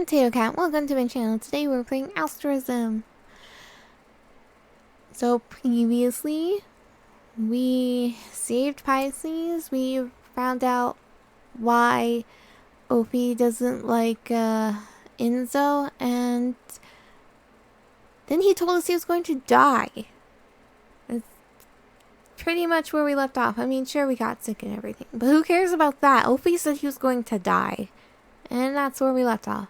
I'm Tato Cat. Welcome to my channel. Today we're playing Asterism. So previously, we saved Pisces. We found out why Opie doesn't like Enzo, and then he told us he was going to die. That's pretty much where we left off. I mean, sure, we got sick and everything, but who cares about that? Opie said he was going to die, and that's where we left off.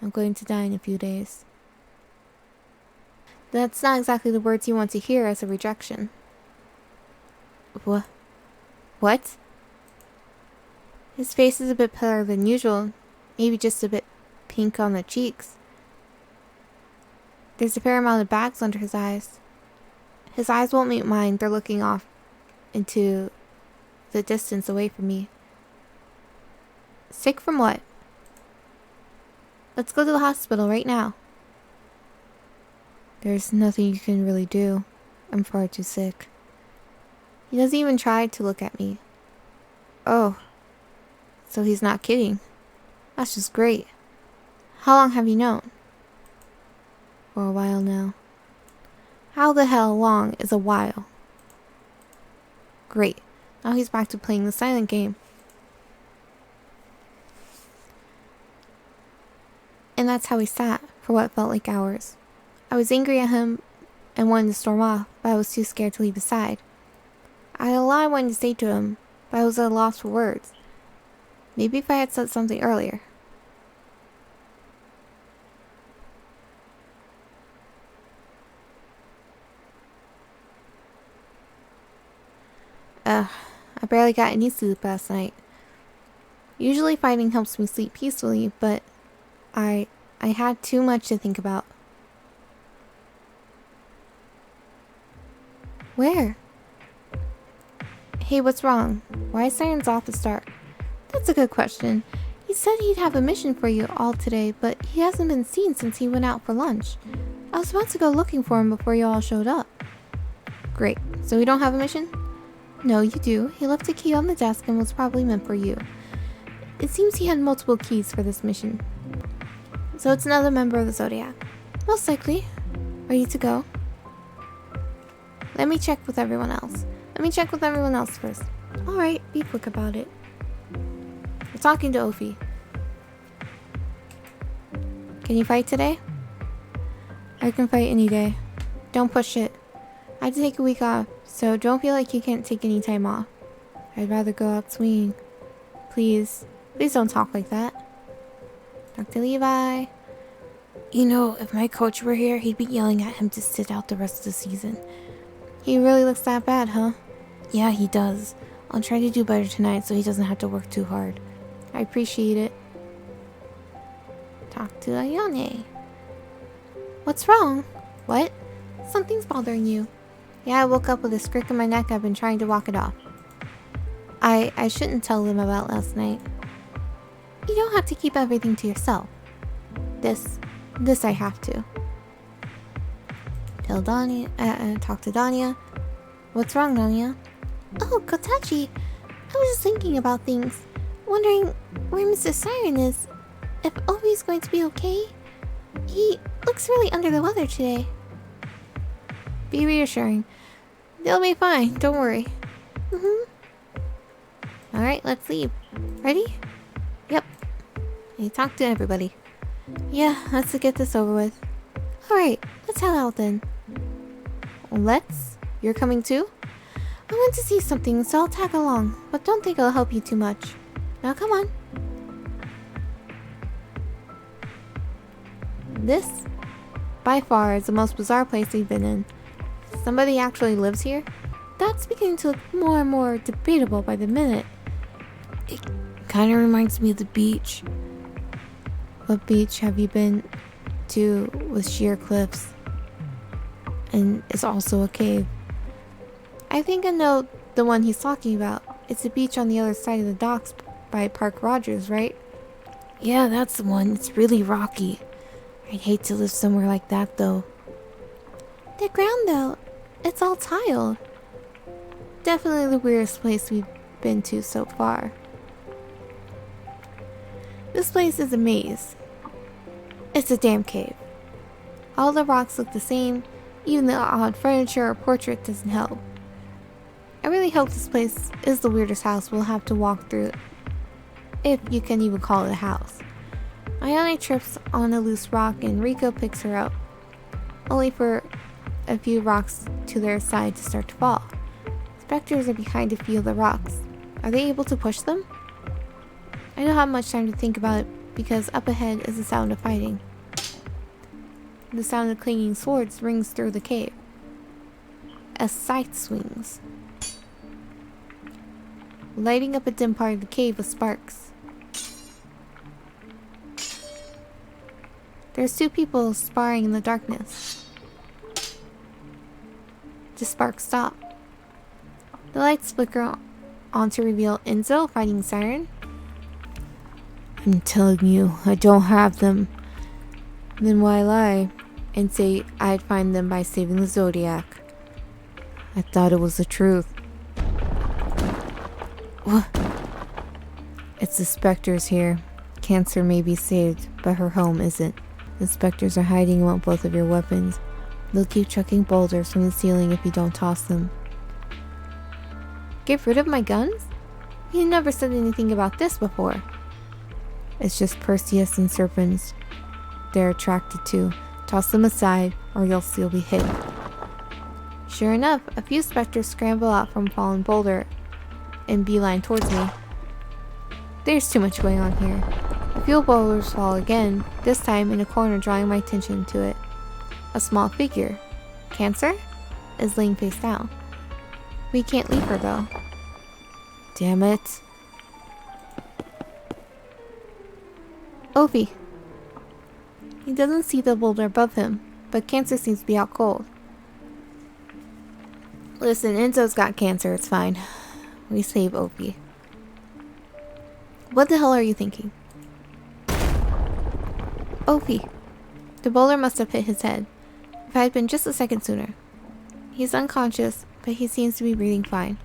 I'm going to die in a few days. That's not exactly the words you want to hear as a rejection. What? His face is a bit paler than usual. Maybe just a bit pink on the cheeks. There's a fair amount of bags under his eyes. His eyes won't meet mine. They're looking off into the distance away from me. Sick from what? Let's go to the hospital right now. There's nothing you can really do. I'm far too sick. He doesn't even try to look at me. Oh. So he's not kidding. That's just great. How long have you known? For a while now. How the hell long is a while? Great. Now he's back to playing the silent game. And that's how we sat for what felt like hours. I was angry at him and wanted to storm off, but I was too scared to leave his side. I had a lot I wanted to say to him, but I was at a loss for words. Maybe if I had said something earlier. I barely got any sleep last night. Usually fighting helps me sleep peacefully, but I had too much to think about. Where? Hey, what's wrong? Why is Siren's office dark? That's a good question. He said he'd have a mission for you all today, but he hasn't been seen since he went out for lunch. I was about to go looking for him before you all showed up. Great. So we don't have a mission? No, you do. He left a key on the desk and was probably meant for you. It seems he had multiple keys for this mission. So it's another member of the Zodiac. Most likely. Ready to go? Let me check with everyone else. First. Alright, be quick about it. We're talking to Opie. Can you fight today? I can fight any day. Don't push it. I had to take a week off, so don't feel like you can't take any time off. I'd rather go out swinging. Please don't talk like that. Dr. Levi. You know, if my coach were here, he'd be yelling at him to sit out the rest of the season. He really looks that bad, huh? Yeah, he does. I'll try to do better tonight so he doesn't have to work too hard. I appreciate it. Talk to Ayane. What's wrong? What? Something's bothering you. Yeah, I woke up with a crick in my neck. I've been trying to walk it off. I shouldn't tell them about last night. You don't have to keep everything to yourself. This I have to. Tell Dania, talk to Dania. What's wrong, Dania? Oh, Kotachi. I was just thinking about things. Wondering where Mr. Siren is. If Obi's going to be okay. He looks really under the weather today. Be reassuring. They'll be fine, don't worry. Alright, let's leave. Ready? Yep. Hey, talk to everybody. Yeah, let's get this over with. Alright, let's head out then. Let's? You're coming too? I want to see something, so I'll tag along, but don't think it'll help you too much. Now come on. This, by far, is the most bizarre place we've been in. Somebody actually lives here? That's beginning to look more and more debatable by the minute. It kind of reminds me of the beach. What beach have you been to with sheer cliffs? And it's also a cave. I think I know the one he's talking about. It's a beach on the other side of the docks by Park Rogers, right? Yeah, that's the one. It's really rocky. I'd hate to live somewhere like that, though. The ground, though, it's all tiled. Definitely the weirdest place we've been to so far. This place is a maze. It's a damn cave. All the rocks look the same, even the odd furniture or portrait doesn't help. I really hope this place is the weirdest house we'll have to walk through, if you can even call it a house. Ayane trips on a loose rock and Rico picks her up, only for a few rocks to their side to start to fall. Specters are behind a few of the rocks. Are they able to push them? I don't have much time to think about it because up ahead is the sound of fighting. The sound of clanging swords rings through the cave. A scythe swings, lighting up a dim part of the cave with sparks. There's two people sparring in the darkness. The sparks stop. The lights flicker on to reveal Enzo fighting Siren. I'm telling you, I don't have them. Then why lie and say I'd find them by saving the Zodiac? I thought it was the truth. What? It's the specters here. Cancer may be saved, but her home isn't. The specters are hiding and want both of your weapons. They'll keep chucking boulders from the ceiling if you don't toss them. Get rid of my guns? You never said anything about this before. It's just Perseus and serpents they're attracted to. Toss them aside or you'll still be hit. Sure enough, a few specters scramble out from a fallen boulder and beeline towards me. There's too much going on here. A few boulders fall again, this time in a corner drawing my attention to it. A small figure, Cancer, is laying face down. We can't leave her though. Damn it. Ophi. He doesn't see the boulder above him, but Cancer seems to be out cold. Listen, Enzo's got cancer, it's fine. We save Ophi. What the hell are you thinking? Ophi. The boulder must have hit his head. If I had been just a second sooner. He's unconscious, but he seems to be breathing fine.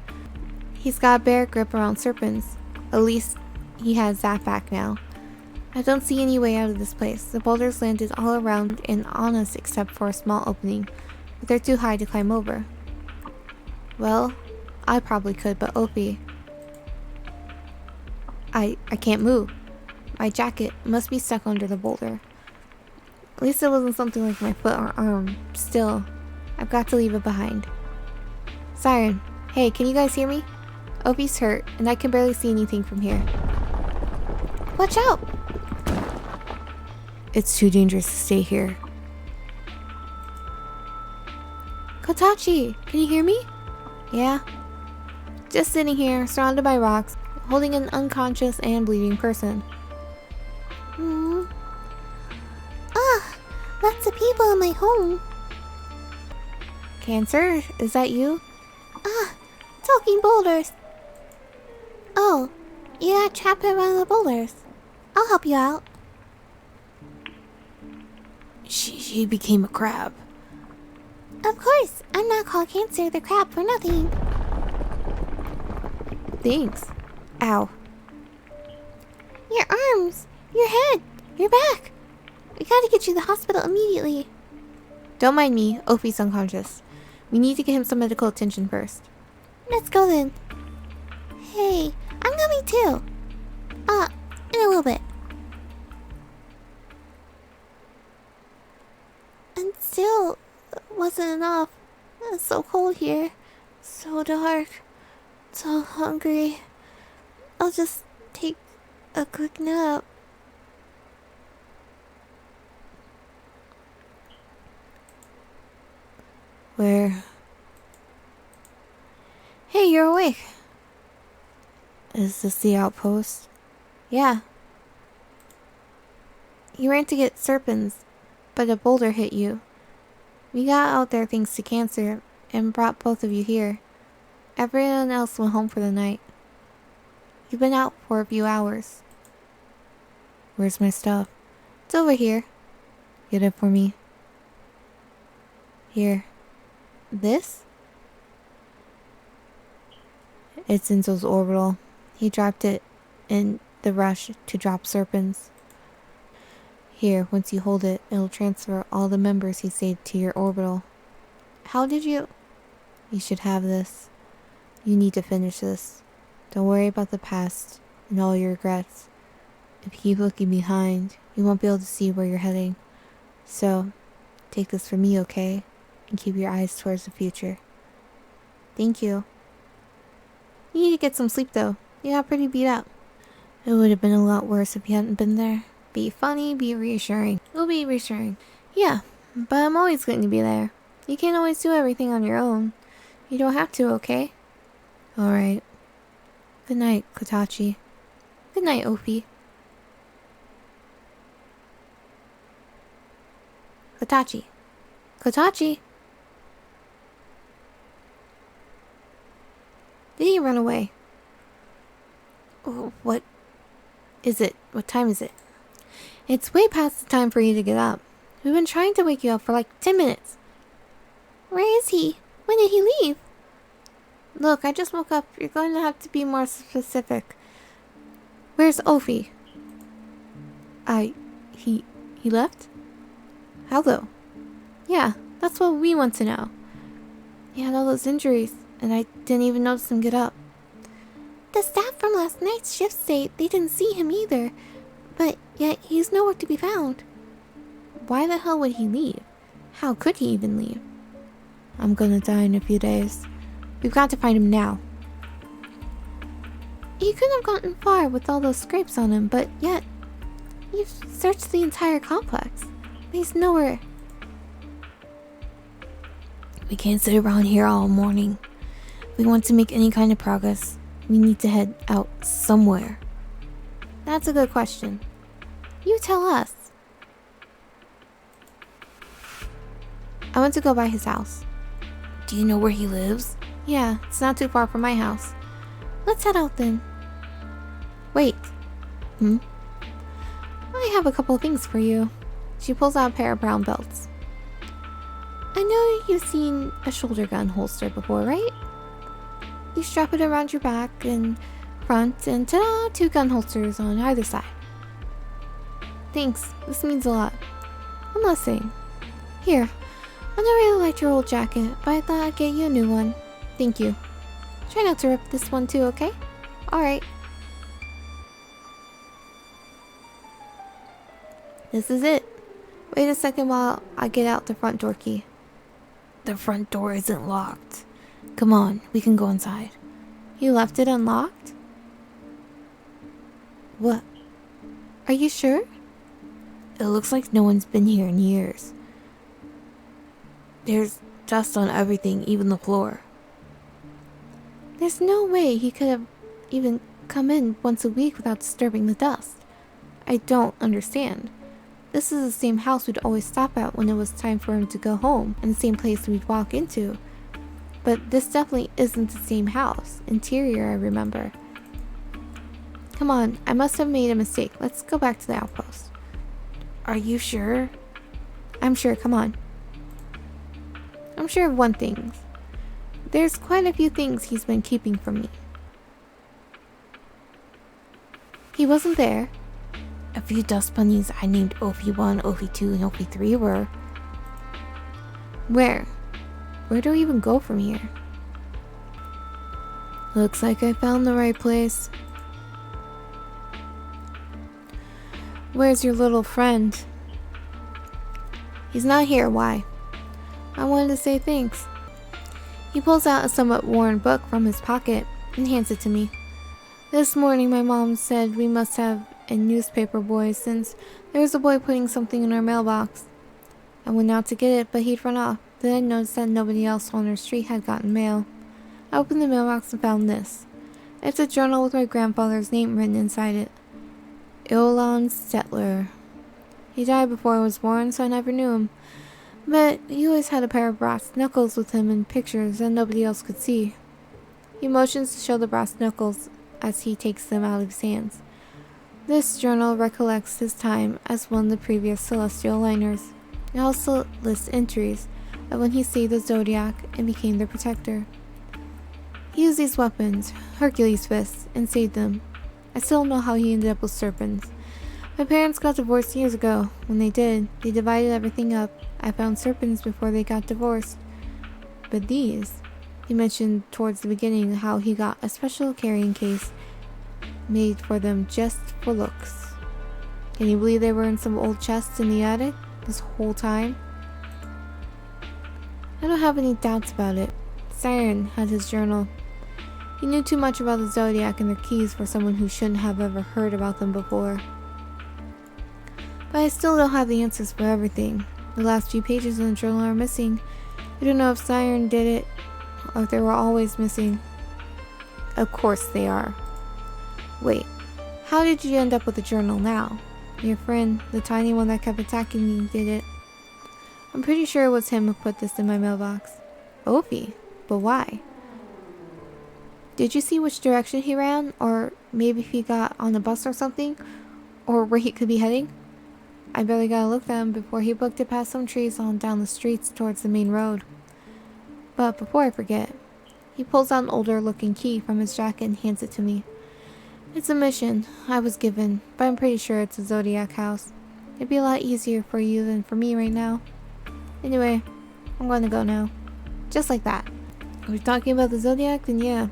He's got a bear grip around serpents. At least he has that back now. I don't see any way out of this place. The boulders landed all around and on us except for a small opening, but they're too high to climb over. Well, I probably could, but Ophi... I can't move. My jacket must be stuck under the boulder. At least it wasn't something like my foot or arm. Still, I've got to leave it behind. Siren, hey, can you guys hear me? Ophi's hurt, and I can barely see anything from here. Watch out! It's too dangerous to stay here. Kotachi, can you hear me? Yeah? Just sitting here, surrounded by rocks, holding an unconscious and bleeding person. Lots of people in my home. Cancer, is that you? Talking boulders. Oh, you got trapped in one of the boulders. I'll help you out. She became a crab. Of course, I'm not called Cancer the Crab for nothing. Thanks. Ow. Your arms, your head, your back. We gotta get you to the hospital immediately. Don't mind me, Ophi's unconscious. We need to get him some medical attention first. Let's go then. Hey, I'm coming too. In a little bit. And still, wasn't enough. It's so cold here. So dark. So hungry. I'll just take a quick nap. Where? Hey, you're awake. Is this the outpost? Yeah. You ran to get serpents, but a boulder hit you. We got out there thanks to Cancer and brought both of you here. Everyone else went home for the night. You've been out for a few hours. Where's my stuff? It's over here. Get it for me. Here. This? It's Enzo's orbital. He dropped it in the rush to drop serpents. Here, once you hold it, it'll transfer all the members he saved to your orbital. How did you... You should have this. You need to finish this. Don't worry about the past and all your regrets. If you keep looking behind, you won't be able to see where you're heading. So, take this from me, okay? And keep your eyes towards the future. Thank you. You need to get some sleep though. You got pretty beat up. It would have been a lot worse if you hadn't been there. Be funny, be reassuring. It'll be reassuring. Yeah, but I'm always going to be there. You can't always do everything on your own. You don't have to, okay? Alright. Good night, Kotachi. Good night, Opie. Kotachi. Kotachi! Did he run away? Oh, what is it? What time is it? It's way past the time for you to get up. We've been trying to wake you up for like 10 minutes. Where is he? When did he leave? Look, I just woke up. You're going to have to be more specific. Where's Ophi? He left? How though? Yeah, that's what we want to know. He had all those injuries, and I didn't even notice him get up. The staff from last night's shift say they didn't see him either, but yet he's nowhere to be found. Why the hell would he leave? How could he even leave? I'm gonna die in a few days. We've got to find him now. He couldn't have gotten far with all those scrapes on him, but yet you've searched the entire complex. He's nowhere. We can't sit around here all morning. If we want to make any kind of progress, we need to head out somewhere. That's a good question. You tell us. I want to go by his house. Do you know where he lives? Yeah, it's not too far from my house. Let's head out then. Wait. I have a couple of things for you. She pulls out a pair of brown belts. I know you've seen a shoulder gun holster before, right? You strap it around your back and front, and ta-da! 2 gun holsters on either side. Thanks, this means a lot. One last thing. Here, I don't really like your old jacket, but I thought I'd get you a new one. Thank you. Try not to rip this one too, okay? Alright. This is it. Wait a second while I get out the front door key. The front door isn't locked. Come on, we can go inside. You left it unlocked? What? Are you sure? It looks like no one's been here in years. There's dust on everything, even the floor. There's no way he could have even come in once a week without disturbing the dust. I don't understand. This is the same house we'd always stop at when it was time for him to go home, and the same place we'd walk into. But this definitely isn't the same house. Interior, I remember. Come on, I must have made a mistake. Let's go back to the outpost. Are you sure? I'm sure, come on. I'm sure of one thing. There's quite a few things he's been keeping from me. He wasn't there. A few dust bunnies I named Ophi 1, Ophi 2, and Ophi 3 were... Where? Where do we even go from here? Looks like I found the right place. Where's your little friend? He's not here, why? I wanted to say thanks. He pulls out a somewhat worn book from his pocket and hands it to me. This morning my mom said we must have a newspaper boy since there was a boy putting something in our mailbox. I went out to get it, but he'd run off. Then I noticed that nobody else on our street had gotten mail. I opened the mailbox and found this. It's a journal with my grandfather's name written inside it. Ilan Stetler. He died before I was born, so I never knew him. But he always had a pair of brass knuckles with him in pictures that nobody else could see. He motions to show the brass knuckles as he takes them out of his hands. This journal recollects his time as one of the previous celestial liners. It also lists entries of when he saved the Zodiac and became their protector. He used these weapons, Hercules fists, and saved them. I still don't know how he ended up with serpents, My parents got divorced years ago. When they did, they divided everything up. I found serpents before they got divorced. But these... He mentioned towards the beginning how he got a special carrying case made for them just for looks. Can you believe they were in some old chests in the attic this whole time? I don't have any doubts about it. Siren had his journal. He knew too much about the Zodiac and their keys for someone who shouldn't have ever heard about them before. But I still don't have the answers for everything. The last few pages in the journal are missing. I don't know if Siren did it, or if they were always missing. Of course they are. Wait, how did you end up with the journal now? Your friend, the tiny one that kept attacking me, did it. I'm pretty sure it was him who put this in my mailbox. Opie? But why? Did you see which direction he ran? Or maybe if he got on a bus or something? Or where he could be heading? I barely got a look at him before he booked it past some trees on down the streets towards the main road. But before I forget, he pulls out an older looking key from his jacket and hands it to me. It's a mission I was given, but I'm pretty sure it's a Zodiac house. It'd be a lot easier for you than for me right now. Anyway, I'm going to go now. Just like that. If we're talking about the Zodiac, then yeah.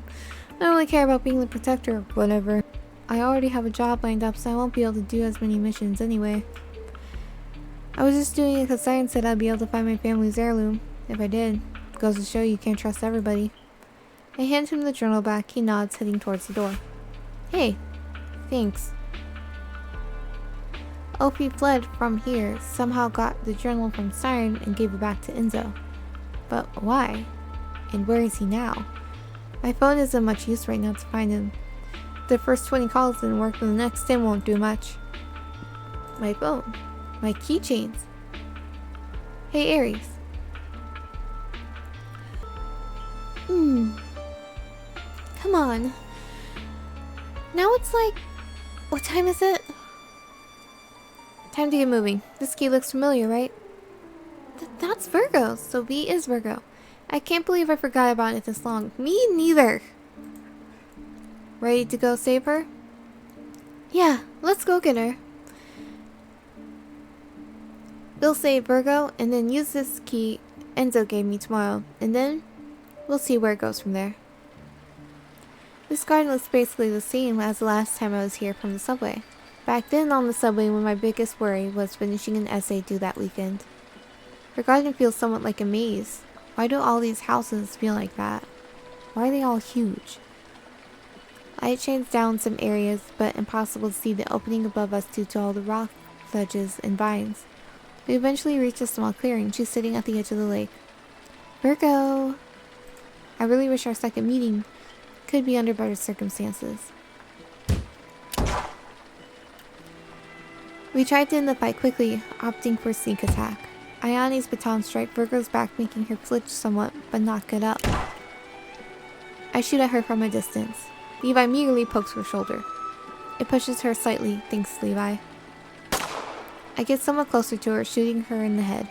I don't really care about being the protector or whatever. I already have a job lined up, so I won't be able to do as many missions anyway. I was just doing it because Siren said I'd be able to find my family's heirloom. If I did. Goes to show you can't trust everybody. I hand him the journal back. He nods, heading towards the door. Hey, thanks. Opie fled from here, somehow got the journal from Siren and gave it back to Enzo. But why? And where is he now? My phone isn't much use right now to find him. The first 20 calls didn't work, but the next 10 won't do much. My phone. My keychains. Hey, Aries. Come on. Now it's like... What time is it? Time to get moving. This key looks familiar, right? That's Virgo, so V is Virgo. I can't believe I forgot about it this long. Me neither. Ready to go save her? Yeah, let's go get her. We'll save Virgo and then use this key Enzo gave me tomorrow, and then we'll see where it goes from there. This garden looks basically the same as the last time I was here from the subway. Back then on the subway when my biggest worry was finishing an essay due that weekend. Her garden feels somewhat like a maze. Why do all these houses feel like that? Why are they all huge? Light shines down some areas, but impossible to see the opening above us due to all the rock ledges and vines. We eventually reach a small clearing. She's sitting at the edge of the lake. Virgo! I really wish our second meeting could be under better circumstances. We tried to end the fight quickly, opting for a sneak attack. Ayani's baton strike Virgo's back, making her flinch somewhat, but not get up. I shoot at her from a distance. Levi merely pokes her shoulder. It pushes her slightly, thanks Levi. I get somewhat closer to her, shooting her in the head.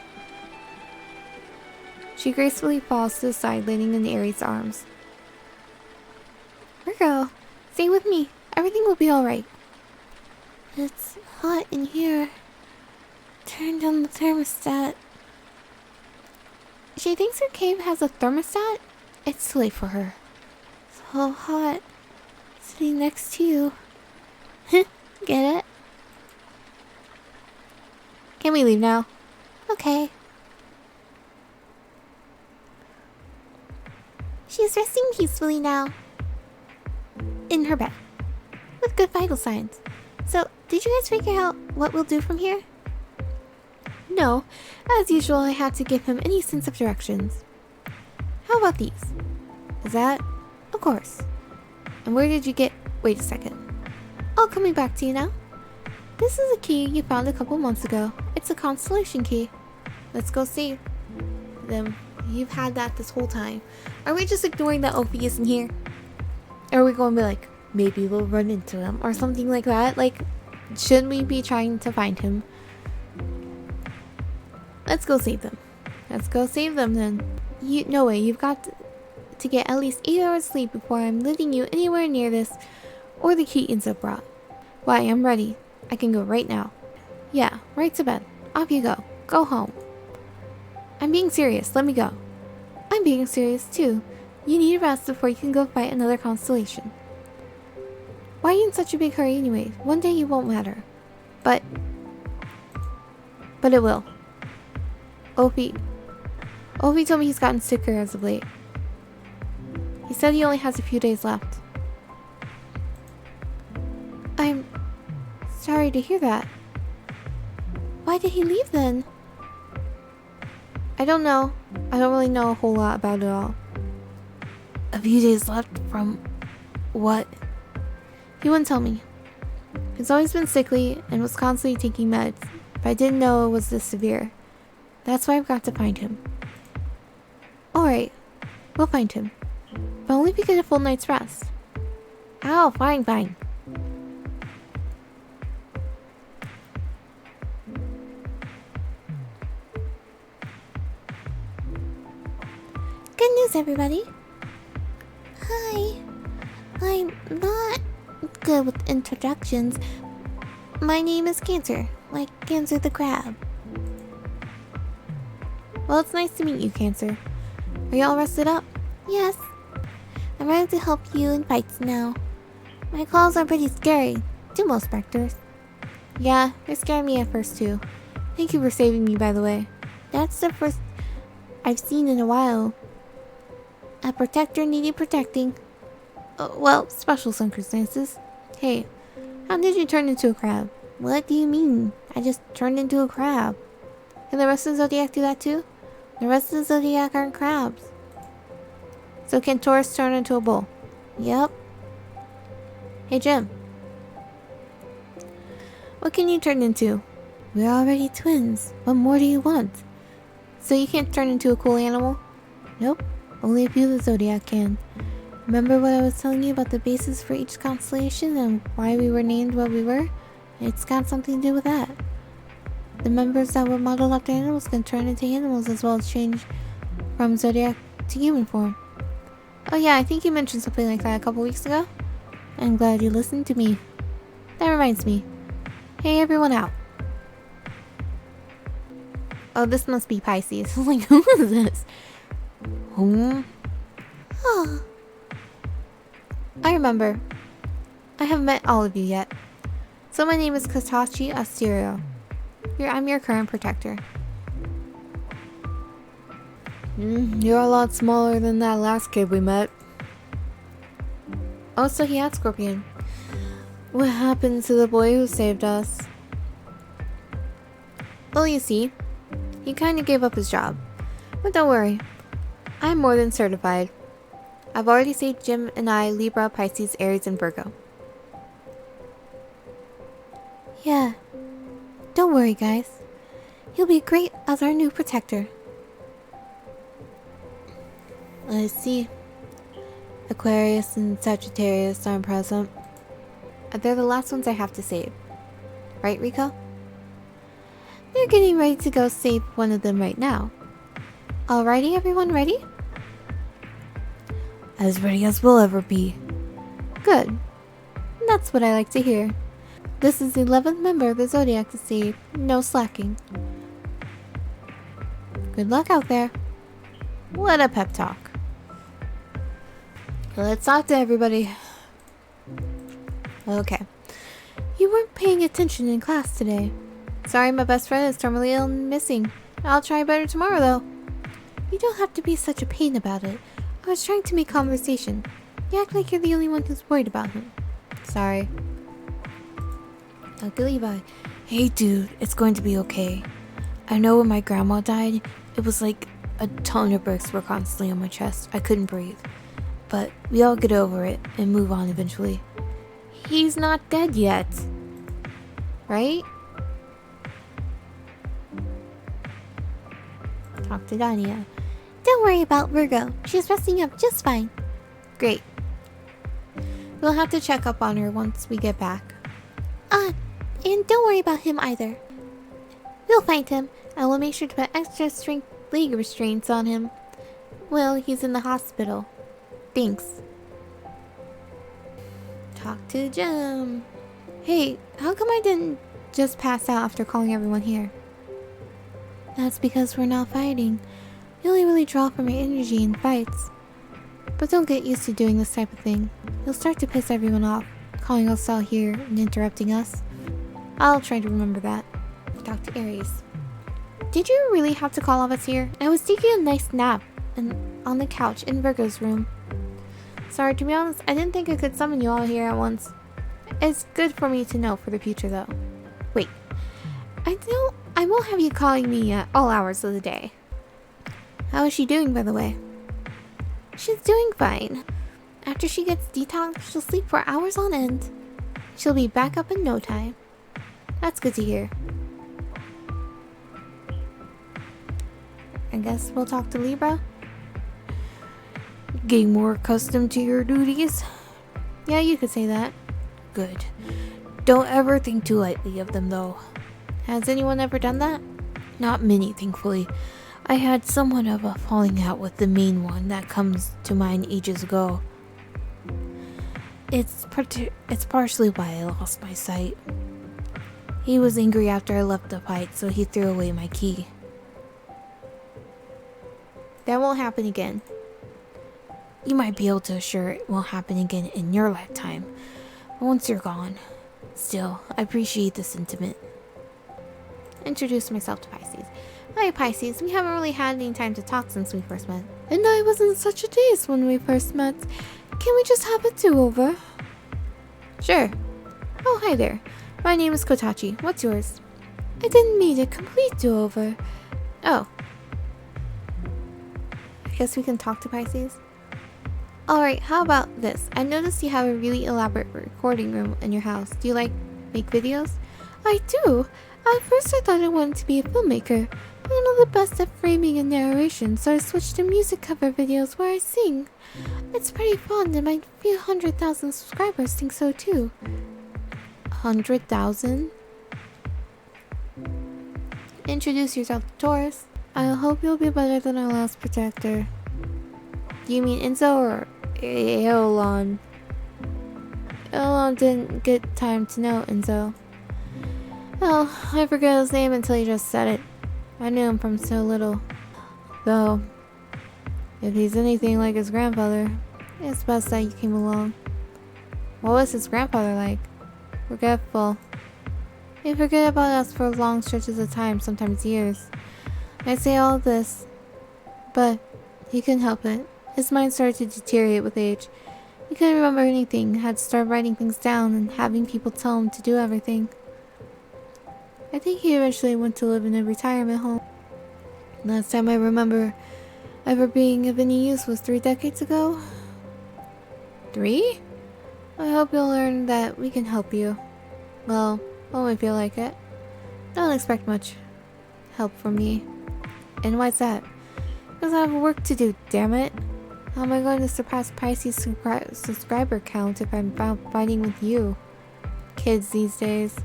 She gracefully falls to the side, landing in Aries' arms. Virgo, stay with me. Everything will be alright. It's hot in here. Turn down the thermostat. She thinks her cave has a thermostat? It's too late for her. So hot. Sitting next to you. Get it? Can we leave now? Okay. She's resting peacefully now. In her bed. With good vital signs. So, did you guys figure out what we'll do from here? No. As usual, I had to give him any sense of directions. How about these? Is that? Of course. And where did you get... Wait a second. All coming back to you now. This is a key you found a couple months ago. It's a constellation key. Let's go see them. You've had that this whole time. Are we just ignoring that Opie isn't here? Or are we going to be like, maybe we'll run into him or something like that? Like, shouldn't we be trying to find him? Let's go save them. Let's go save them then. No way, you've got to get at least 8 hours sleep before I'm letting you anywhere near this or the key Enzo brought. Why, I'm ready. I can go right now. Yeah, right to bed. Off you go. Go home. I'm being serious. Let me go. I'm being serious too. You need a rest before you can go fight another constellation. Why are you in such a big hurry anyway? One day you won't matter. But it will. Opie told me he's gotten sicker as of late. He said he only has a few days left. I'm sorry to hear that. Why did he leave then? I don't know. I don't really know a whole lot about it all. A few days left from what? He wouldn't tell me. He's always been sickly and was constantly taking meds, but I didn't know it was this severe. That's why I've got to find him. Alright, we'll find him. But only if we get a full night's rest. Oh, fine. Good news, everybody. Hi. I'm not good with introductions. My name is Cancer, like Cancer the Crab. Well, it's nice to meet you, Cancer. Are you all rested up? Yes. I'm ready to help you in fights now. My calls are pretty scary to most specters. Yeah, they scared me at first too. Thank you for saving me, by the way. That's the first I've seen in a while. A protector needing protecting. Well, special circumstances. Hey, how did you turn into a crab? What do you mean? I just turned into a crab. Can the rest of the Zodiac do that too? The rest of the Zodiac aren't crabs. So can Taurus turn into a bull? Yep. Hey Jim. What can you turn into? We're already twins. What more do you want? So you can't turn into a cool animal? Nope. Only a few of the Zodiac can. Remember what I was telling you about the basis for each constellation and why we were named what we were? It's got something to do with that. The members that were modeled after animals can turn into animals as well as change from Zodiac to human form. Oh yeah, I think you mentioned something like that a couple weeks ago. I'm glad you listened to me. That reminds me. Hey, everyone out. Oh, this must be Pisces. Like, who is this? Oh. I remember. I haven't met all of you yet. So my name is Katachi Asterism. I'm your current protector. You're a lot smaller than that last kid we met. Oh, so he had Scorpion. What happened to the boy who saved us? Well, you see, he kinda gave up his job. But don't worry, I'm more than certified. I've already saved Jim and I, Libra, Pisces, Aries, and Virgo. Yeah. Don't worry, guys. He'll be great as our new protector. I see. Aquarius and Sagittarius aren't present. They're the last ones I have to save. Right, Rico? They're getting ready to go save one of them right now. Alrighty, everyone ready? As ready as we'll ever be. Good. That's what I like to hear. This is the 11th member of the Zodiac to save. No slacking. Good luck out there. What a pep talk. Let's talk to everybody. Okay. You weren't paying attention in class today. Sorry, my best friend is terminally ill and missing. I'll try better tomorrow, though. You don't have to be such a pain about it. I was trying to make conversation. You act like you're the only one who's worried about him. Sorry. Uncle Levi. Hey, dude, it's going to be okay. I know when my grandma died, it was like a ton of bricks were constantly on my chest. I couldn't breathe. But we all get over it and move on eventually. He's not dead yet. Right? Talk to Dania. Don't worry about Virgo. She's resting up just fine. Great. We'll have to check up on her once we get back. And don't worry about him either. We'll find him, and we'll make sure to put extra strength leg restraints on him. Well, he's in the hospital. Thanks. Talk to Jim. Hey, how come I didn't just pass out after calling everyone here? That's because we're not fighting. You only really draw from your energy in fights. But don't get used to doing this type of thing. You'll start to piss everyone off, calling us all here and interrupting us. I'll try to remember that. Talk to Aries. Did you really have to call all of us here? I was taking a nice nap on the couch in Virgo's room. Sorry, to be honest, I didn't think I could summon you all here at once. It's good for me to know for the future, though. Wait. I won't have you calling me at all hours of the day. How is she doing, by the way? She's doing fine. After she gets detoxed, she'll sleep for hours on end. She'll be back up in no time. That's good to hear. I guess we'll talk to Libra. Getting more accustomed to your duties? Yeah, you could say that. Good. Don't ever think too lightly of them, though. Has anyone ever done that? Not many, thankfully. I had somewhat of a falling out with the main one that comes to mind ages ago. It's partially why I lost my sight. He was angry after I left the fight, so he threw away my key. That won't happen again. You might be able to assure it won't happen again in your lifetime, once you're gone. Still, I appreciate the sentiment. Introduce myself to Pisces. Hi Pisces, we haven't really had any time to talk since we first met. And I was in such a daze when we first met. Can we just have a do-over? Sure. Oh, hi there. My name is Kotachi. What's yours? I didn't mean a complete do-over. Oh. I guess we can talk to Pisces. Alright, how about this? I noticed you have a really elaborate recording room in your house. Do you make videos? I do. At first I thought I wanted to be a filmmaker, but I'm not the best at framing and narration, so I switched to music cover videos where I sing. It's pretty fun, and my few 100,000 subscribers think so too. 100,000? Introduce yourself to Taurus. I hope you'll be better than our last protector. Do you mean Enzo or Aeolon? Aeolon didn't get time to know Enzo. Well, I forgot his name until you just said it. I knew him from so little. Though, if he's anything like his grandfather, it's best that you came along. What was his grandfather like? Forgetful. He forget about us for long stretches of time, sometimes years. I say all this, but he couldn't help it. His mind started to deteriorate with age. He couldn't remember anything, had to start writing things down and having people tell him to do everything. I think he eventually went to live in a retirement home. Last time I remember ever being of any use was 3 decades ago. 3? I hope you'll learn that we can help you. Well, when we feel like it. Don't expect much help from me. And why's that? Because I have work to do, damn it. How am I going to surpass Pisces' subscriber count if I'm fighting with you? Kids these days.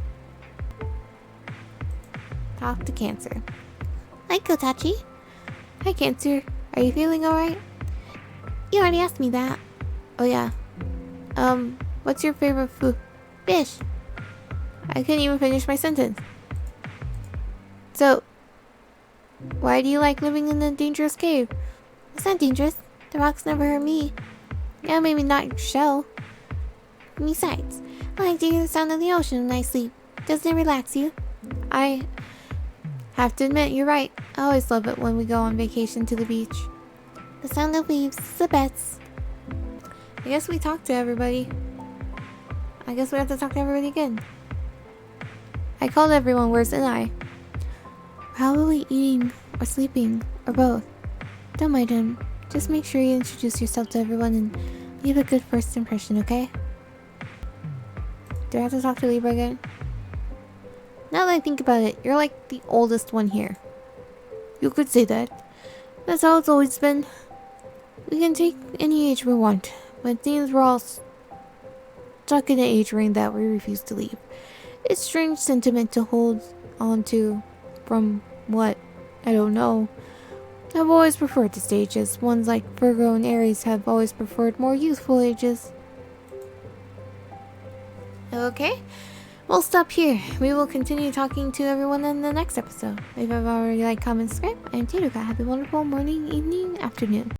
Talk to Cancer. Hi, Kotachi. Hi, Cancer. Are you feeling alright? You already asked me that. Oh, yeah. What's your favorite food? Fish. I couldn't even finish my sentence. So, why do you like living in a dangerous cave? It's not dangerous. The rocks never hurt me. Yeah, maybe not your shell. Besides, I like to hear the sound of the ocean when I sleep. Doesn't it relax you? I have to admit, you're right. I always love it when we go on vacation to the beach. The sound of waves is the best. I guess we talked to everybody. I guess we have to talk to everybody again. I called everyone, where's I? Probably eating or sleeping or both. Don't mind him. Just make sure you introduce yourself to everyone and leave a good first impression, okay? Do I have to talk to Libra again? Now that I think about it, you're like the oldest one here. You could say that. That's how it's always been. We can take any age we want, but it seems we're all stuck in an age range that we refuse to leave. It's a strange sentiment to hold on to from what? I don't know. I've always preferred the stages. Ones like Virgo and Aries have always preferred more youthful ages. Okay. we'll stop here. We will continue talking to everyone in the next episode. If you've already liked, comment, subscribe, I'm Teetuka. Have a wonderful morning, evening, afternoon.